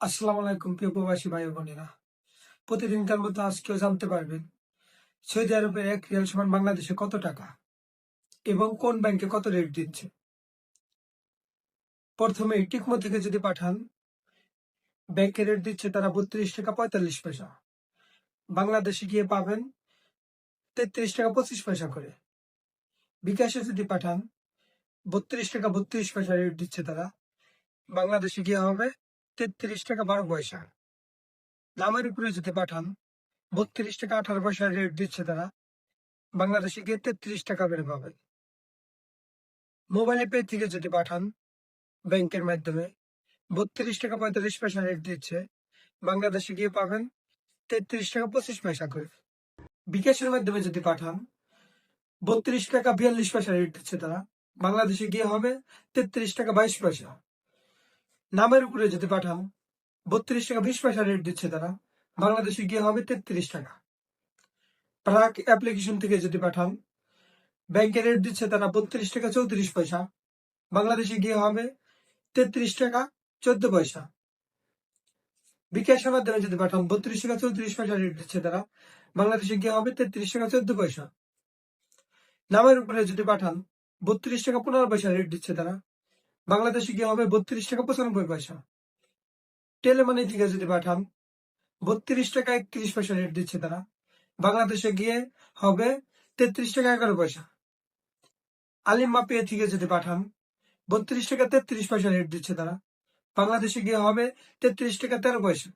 আসসালামু আলাইকুম প্রিয় প্রবাসী ভাই ও বোনেরা। প্রতিদিনকার মতো আজকেও জানতে পারবেন সৌদি আরবের ১ রিয়াল সমান বাংলাদেশে কত টাকা এবং কোন ব্যাংকে কত রেট দিচ্ছে। প্রথমে টিকমো থেকে যদি পাঠান, ব্যাংকে রেট দিচ্ছে তারা ৩২ টাকা ৪৫ পয়সা। বাংলাদেশে গিয়ে পাবেন ৩৩ টাকা ২৫ পয়সা করে। বিকাশে যদি পাঠান ৩২ টাকা ৩২ পয়সা রেট দিচ্ছে তারা। বাংলাদেশে গিয়ে হবে ৩৩ টাকা ১২ পয়সা। নামের উপরে যদি পাঠান ৩২ টাকা ১৮ পয়সা রেট দিচ্ছে তারা। বাংলাদেশে গিয়ে ৩৩ টাকা করে পাবেন। মোবাইলে পে থেকে যদি পাঠান ব্যাংকের মাধ্যমে ৩২ টাকা ৪৫ পয়সা রেট দিচ্ছে। বাংলাদেশে গিয়ে পাবেন ৩৩ টাকা ২৫ পয়সা করে। বিকাশের মাধ্যমে যদি পাঠান ৩২ টাকা ৪২ পয়সা রেট দিচ্ছে তারা। বাংলাদেশে গিয়ে হবে ৩৩ টাকা ২২ পয়সা। নামের উপরে যদি পাঠান ৩২ টাকা ২০ পয়সা রেট দিচ্ছে তারা। বাংলাদেশে গিয়ে হবে ৩৩ টাকা। প্রাক অ্যাপ্লিকেশন থেকে যদি পাঠান ব্যাংকের রেট দিচ্ছে তারা ৩২ টাকা ৩৪ পয়সা। বাংলাদেশে গিয়ে হবে ৩৩ টাকা ১৪ পয়সা। বিকাশের মাধ্যমে যদি পাঠান ৩২ টাকা ৩৪ পয়সা রেট দিচ্ছে তারা। বাংলাদেশে গিয়ে হবে ৩৩ টাকা ১৪ পয়সা। নামের উপরে যদি পাঠান ৩২ টাকা ১৫ পয়সা রেট দিচ্ছে তারা। বাংলাদেশে গিয়ে হবে ৩২ টাকা ৯৫ পয়সা। টেলিমানি থেকে যদি পাঠান ৩২ টাকা ৩১ পয়সা রেট দিচ্ছে তারা। বাংলাদেশে গিয়ে হবে ৩৩ টাকা ১১ পয়সা। আলিমা পে থেকে যদি পাঠান ৩২ টাকা ৩৩ পয়সা রেট দিচ্ছে তারা। বাংলাদেশে গিয়ে হবে ৩৩ টাকা ১৩ পয়সা।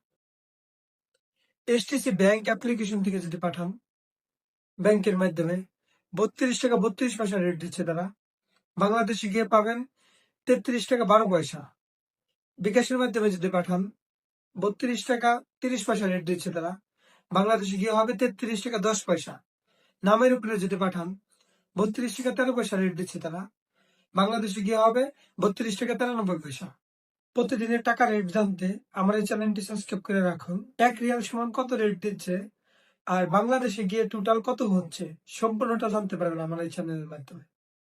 এসটিসি ব্যাংক অ্যাপ্লিকেশন থেকে যদি পাঠান ব্যাংকের মাধ্যমে ৩২ টাকা ৩২ পয়সা রেট দিচ্ছে তারা। বাংলাদেশে গিয়ে পাবেন ৩৩ টাকা ১২ পয়সা। বিকাশের মাধ্যমে যদি পাঠান ৩২ টাকা ৩০ পয়সা রেট দিচ্ছে তারা। বাংলাদেশে গিয়ে হবে ৩৩ টাকা ১০ পয়সা। নামের উপরে যদি পাঠান ৩২ টাকা ১৩ পয়সা রেট দিচ্ছে তারা। বাংলাদেশে গিয়ে হবে ৩২ টাকা ৯৩ পয়সা। প্রতিদিনের টাকা রেট জানতে আমার এই চ্যানেলটি সাবস্ক্রাইব করে রাখুন। ১ রিয়াল সমান কত রেট দিচ্ছে আর বাংলাদেশে গিয়ে টোটাল কত হচ্ছে সম্পূর্ণটা জানতে পারবেন আমার এই চ্যানেলের মাধ্যমে।